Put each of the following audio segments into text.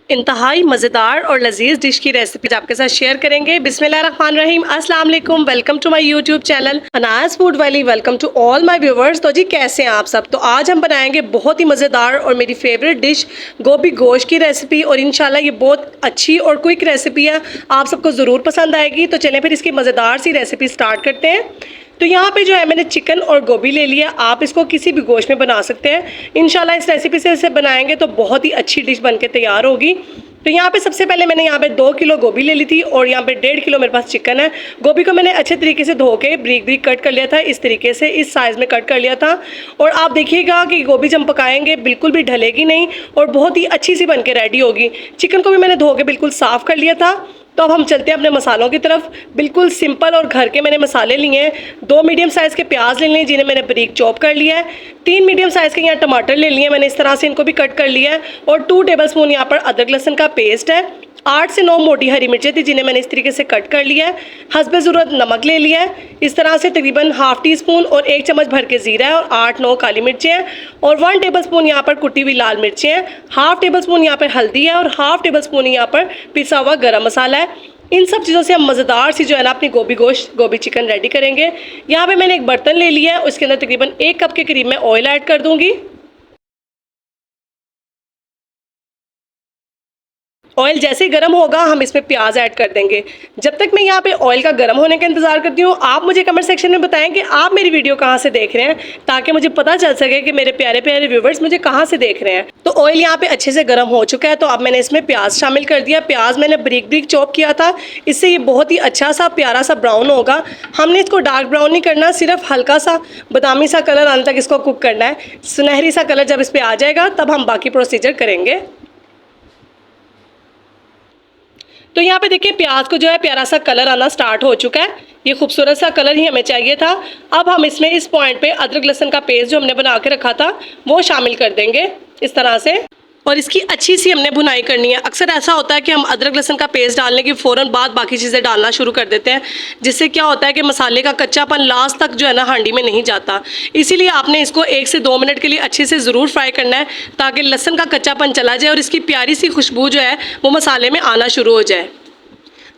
इंतहाई मज़ेदार और लजीज डिश की रेसिपी आपके साथ शेयर करेंगे। बिस्मिल्लाहिर्रहमानिर्रहीम, अस्सलाम वालेकुम, welcome to my YouTube channel Anaj food valley. Welcome to all my viewers. तो जी कैसे हैं आप सब। तो आज हम बनाएंगे बहुत ही मज़ेदार और मेरी फेवरेट डिश गोभी गोश्त की रेसिपी, और इंशाल्लाह ये बहुत अच्छी और क्विक रेसिपी है, आप सबको ज़रूर पसंद आएगी। तो चलें फिर इसकी मज़ेदार सी रेसिपी स्टार्ट करते हैं। तो यहाँ पे जो है मैंने चिकन और गोभी ले लिया। आप इसको किसी भी गोश्त में बना सकते हैं। इंशाल्लाह इस रेसिपी से इसे बनाएंगे तो बहुत ही अच्छी डिश बनके तैयार होगी। तो यहाँ पे सबसे पहले मैंने यहाँ पे 2 किलो गोभी ले ली थी, और यहाँ पे 1.5 किलो मेरे पास चिकन है। गोभी को मैंने अच्छे तरीके से धो के ब्रीक ब्रीक कट कर लिया था, इस तरीके से इस साइज़ में कट कर लिया था। और आप देखिएगा कि गोभी जब हम पकाएंगे बिल्कुल भी ढलेगी नहीं और बहुत ही अच्छी सी बन के रेडी होगी। चिकन को भी मैंने धो के बिल्कुल साफ़ कर लिया था। तो अब हम चलते हैं अपने मसालों की तरफ। बिल्कुल सिंपल और घर के मैंने मसाले लिए हैं। 2 मीडियम साइज़ के प्याज ले लिए जिन्हें मैंने बारीक चॉप कर लिया है। 3 मीडियम साइज़ के यहाँ टमाटर ले लिए मैंने, इस तरह से इनको भी कट कर लिया है। और 2 टेबलस्पून यहाँ पर अदरक लहसुन का पेस्ट है। 8 से 9 मोटी हरी मिर्चें थी जिन्हें मैंने इस तरीके से कट कर लिया है। हस्बे ज़रूरत नमक ले लिया है इस तरह से, तकरीबन ½ टीस्पून, और 1 चम्मच भर के ज़ीरा है, और 8-9 काली मिर्चें हैं, और 1 टेबलस्पून यहाँ पर कुटी हुई लाल मिर्चें हैं। ½ टेबलस्पून यहाँ पर हल्दी है, और ½ टेबलस्पून यहाँ पर पिसा हुआ गरम मसाला है। इन सब चीज़ों से हम मज़ेदार सी जो है ना अपनी गोभी चिकन रेडी करेंगे। यहाँ पे मैंने एक बर्तन ले लिया है, उसके अंदर तकरीबन 1 कप के करीब मैं ऑयल ऐड कर दूँगी। ऑयल जैसे ही गर्म होगा हम इसमें प्याज ऐड कर देंगे। जब तक मैं यहाँ पे ऑयल का गर्म होने का इंतज़ार करती हूँ, आप मुझे कमेंट सेक्शन में बताएं कि आप मेरी वीडियो कहाँ से देख रहे हैं, ताकि मुझे पता चल सके कि मेरे प्यारे प्यारे व्यूवर्स मुझे कहाँ से देख रहे हैं। तो ऑयल यहाँ पे अच्छे से गर्म हो चुका है, तो अब मैंने इसमें प्याज शामिल कर दिया। प्याज मैंने ब्रीक ब्रीक चॉप किया था, इससे ये बहुत ही अच्छा सा प्यारा सा ब्राउन होगा। हमने इसको डार्क ब्राउन नहीं करना, सिर्फ हल्का सा बादामी सा कलर आने तक इसको कुक करना है। सुनहरी सा कलर जब इस पर आ जाएगा तब हम बाकी प्रोसीजर करेंगे। तो यहाँ पे देखिए प्याज को जो है प्यारा सा कलर आना स्टार्ट हो चुका है। ये खूबसूरत सा कलर ही हमें चाहिए था। अब हम इसमें इस पॉइंट पे अदरक लहसुन का पेस्ट जो हमने बना के रखा था वो शामिल कर देंगे इस तरह से, और इसकी अच्छी सी हमने भुनाई करनी है। अक्सर ऐसा होता है कि हम अदरक लहसुन का पेस्ट डालने के फ़ौरन बाद बाकी चीज़ें डालना शुरू कर देते हैं, जिससे क्या होता है कि मसाले का कच्चापन लास्ट तक जो है ना हांडी में नहीं जाता। इसीलिए आपने इसको 1 से 2 मिनट के लिए अच्छे से ज़रूर फ्राई करना है, ताकि लहसुन का कच्चापन चला जाए और इसकी प्यारी सी खुशबू जो है वो मसाले में आना शुरू हो जाए।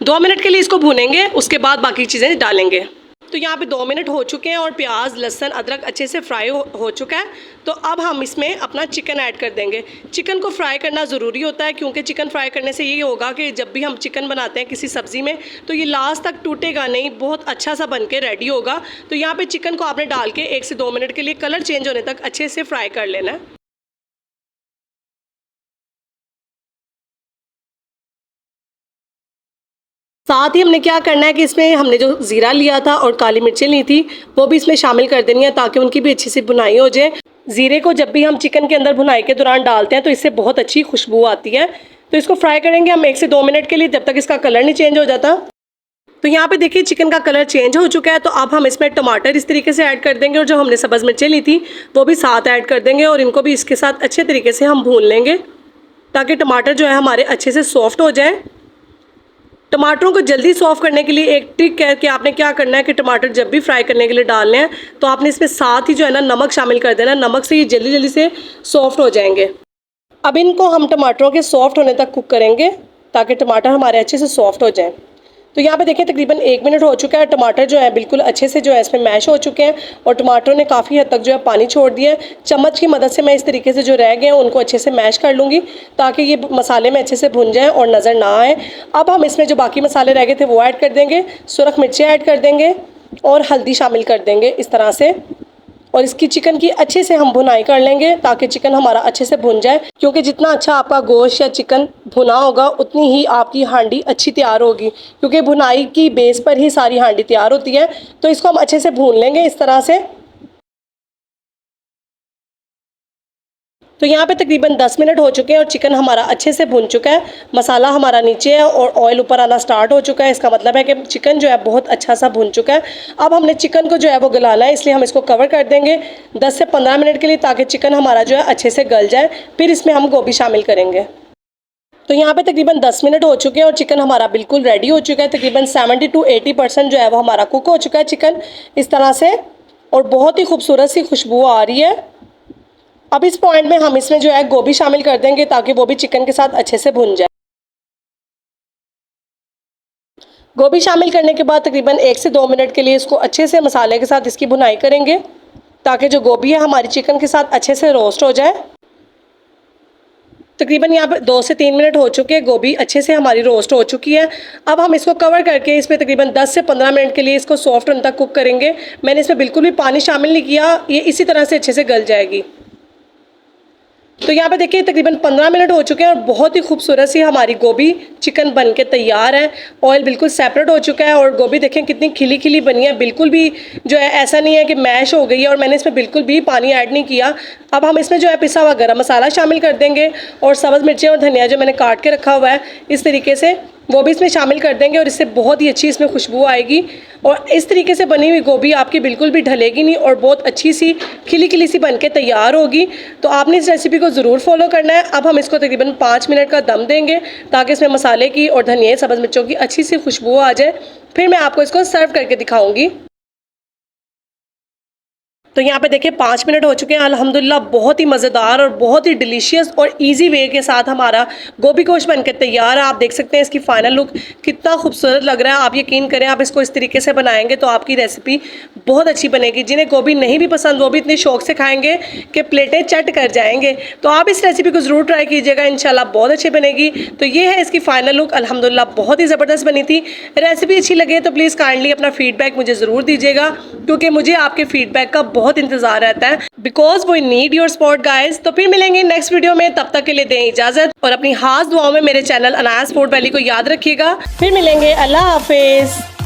2 मिनट के लिए इसको भूनेंगे, उसके बाद बाकी चीज़ें डालेंगे। तो यहाँ पे 2 मिनट हो चुके हैं और प्याज लहसुन अदरक अच्छे से फ्राई हो चुका है। तो अब हम इसमें अपना चिकन ऐड कर देंगे। चिकन को फ्राई करना ज़रूरी होता है, क्योंकि चिकन फ्राई करने से ये होगा कि जब भी हम चिकन बनाते हैं किसी सब्ज़ी में तो ये लास्ट तक टूटेगा नहीं, बहुत अच्छा सा बन के रेडी होगा। तो यहाँ पर चिकन को आपने डाल के 1 से 2 मिनट के लिए कलर चेंज होने तक अच्छे से फ्राई कर लेना है। साथ ही हमने क्या करना है कि इसमें हमने जो ज़ीरा लिया था और काली मिर्चें ली थी वो भी इसमें शामिल कर देनी है, ताकि उनकी भी अच्छी सी भुनाई हो जाए। ज़ीरे को जब भी हम चिकन के अंदर भुनाई के दौरान डालते हैं तो इससे बहुत अच्छी खुशबू आती है। तो इसको फ्राई करेंगे हम 1 से 2 मिनट के लिए, जब तक इसका कलर नहीं चेंज हो जाता। तो यहाँ पे देखिए चिकन का कलर चेंज हो चुका है। तो अब हम इसमें टमाटर इस तरीके से ऐड कर देंगे, और जो हमने सब्ज़ मिर्चें ली थी वो भी साथ ऐड कर देंगे, और इनको भी इसके साथ अच्छे तरीके से हम भून लेंगे, ताकि टमाटर जो है हमारे अच्छे से सॉफ्ट हो जाए। टमाटरों को जल्दी सॉफ्ट करने के लिए एक ट्रिक है कि आपने क्या करना है कि टमाटर जब भी फ्राई करने के लिए डालने हैं तो आपने इसमें साथ ही जो है ना नमक शामिल कर देना। नमक से ये जल्दी जल्दी से सॉफ्ट हो जाएंगे। अब इनको हम टमाटरों के सॉफ्ट होने तक कुक करेंगे, ताकि टमाटर हमारे अच्छे से सॉफ्ट हो जाएं। तो यहाँ पे देखिए तकरीबन 1 मिनट हो चुका है। टमाटर जो है बिल्कुल अच्छे से जो है इसमें मैश हो चुके हैं, और टमाटरों ने काफ़ी हद तक जो है पानी छोड़ दिया है। चम्मच की मदद से मैं इस तरीके से जो रह गए हैं उनको अच्छे से मैश कर लूँगी, ताकि ये मसाले में अच्छे से भुन जाएँ और नज़र ना आए। अब हम इसमें जो बाकी मसाले रह गए थे वो ऐड कर देंगे। सुरख मिर्चें ऐड कर देंगे और हल्दी शामिल कर देंगे इस तरह से, और इसकी चिकन की अच्छे से हम भुनाई कर लेंगे, ताकि चिकन हमारा अच्छे से भुन जाए। क्योंकि जितना अच्छा आपका गोश्त या चिकन भुना होगा उतनी ही आपकी हांडी अच्छी तैयार होगी, क्योंकि भुनाई की बेस पर ही सारी हांडी तैयार होती है। तो इसको हम अच्छे से भून लेंगे इस तरह से। तो यहाँ पे तकरीबन 10 मिनट हो चुके हैं और चिकन हमारा अच्छे से भुन चुका है। मसाला हमारा नीचे है और ऑयल ऊपर आना स्टार्ट हो चुका है। इसका मतलब है कि चिकन जो है बहुत अच्छा सा भुन चुका है। अब हमने चिकन को जो है वो गलाना है, इसलिए हम इसको कवर कर देंगे 10 से 15 मिनट के लिए, ताकि चिकन हमारा जो है अच्छे से गल जाए। फिर इसमें हम गोभी शामिल करेंगे। तो यहाँ पे तकरीबन 10 मिनट हो चुके हैं और चिकन हमारा बिल्कुल रेडी हो चुका है। तकरीबन 70 to 80% जो है वो हमारा कुक हो चुका है चिकन इस तरह से, और बहुत ही खूबसूरत सी खुशबू आ रही है। अब इस पॉइंट में हम इसमें जो है गोभी शामिल कर देंगे ताकि वो भी चिकन के साथ अच्छे से भुन जाए। गोभी शामिल करने के बाद तकरीबन 1 से 2 मिनट के लिए इसको अच्छे से मसाले के साथ इसकी भुनाई करेंगे ताकि जो गोभी है हमारी चिकन के साथ अच्छे से रोस्ट हो जाए। तकरीबन यहाँ पे 2 से 3 मिनट हो चुके हैं, गोभी अच्छे से हमारी रोस्ट हो चुकी है। अब हम इसको कवर करके इसमें तकरीबन 10 से 15 मिनट के लिए इसको सॉफ्ट होने तक कुक करेंगे। मैंने इसमें बिल्कुल भी पानी शामिल नहीं किया, ये इसी तरह से अच्छे से गल जाएगी। तो यहाँ पे देखिए तकरीबन 15 मिनट हो चुके हैं और बहुत ही खूबसूरत सी हमारी गोभी चिकन बन के तैयार है। ऑयल बिल्कुल सेपरेट हो चुका है और गोभी देखें कितनी खिली खिली बनी है, बिल्कुल भी जो है ऐसा नहीं है कि मैश हो गई है, और मैंने इसमें बिल्कुल भी पानी ऐड नहीं किया। अब हम इसमें जो है पिसा हुआ गरम मसाला शामिल कर देंगे और सब्ज़ मिर्चें और धनिया जो मैंने काट के रखा हुआ है इस तरीके से वो भी इसमें शामिल कर देंगे और इससे बहुत ही अच्छी इसमें खुशबू आएगी। और इस तरीके से बनी हुई गोभी आपकी बिल्कुल भी ढलेगी नहीं और बहुत अच्छी सी खिली खिली सी बन के तैयार होगी। तो आपने इस रेसिपी को ज़रूर फॉलो करना है। अब हम इसको तकरीबन 5 मिनट का दम देंगे ताकि इसमें मसाले की और धनिया सब्ज़ मिर्चों की अच्छी सी खुशबू आ जाए। फिर मैं आपको इसको सर्व करके दिखाऊँगी। तो यहाँ पे देखिए 5 मिनट हो चुके हैं। अल्हम्दुलिल्लाह बहुत ही मज़ेदार और बहुत ही डिलीशियस और इजी वे के साथ हमारा गोभी गोश्त बनकर तैयार है। आप देख सकते हैं इसकी फाइनल लुक कितना खूबसूरत लग रहा है। आप यकीन करें आप इसको इस तरीके से बनाएंगे तो आपकी रेसिपी बहुत अच्छी बनेगी। जिन्हें गोभी नहीं भी पसंद वो भी इतने शौक से खाएंगे कि प्लेटें चट कर जाएंगे। तो आप इस रेसिपी को ज़रूर ट्राई कीजिएगा, इंशाल्लाह बहुत अच्छी बनेगी। तो ये है इसकी फाइनल लुक, अल्हम्दुलिल्लाह बहुत ही ज़बरदस्त बनी थी। रेसिपी अच्छी लगे तो प्लीज़ काइंडली अपना फीडबैक मुझे ज़रूर दीजिएगा, क्योंकि मुझे आपके फीडबैक का बहुत इंतजार रहता है, because we need your support guys. तो फिर मिलेंगे नेक्स्ट वीडियो में, तब तक के लिए दें इजाजत और अपनी खास दुआओं में मेरे चैनल अनायास फूड वैली को याद रखिएगा। फिर मिलेंगे, अल्लाह हाफिज।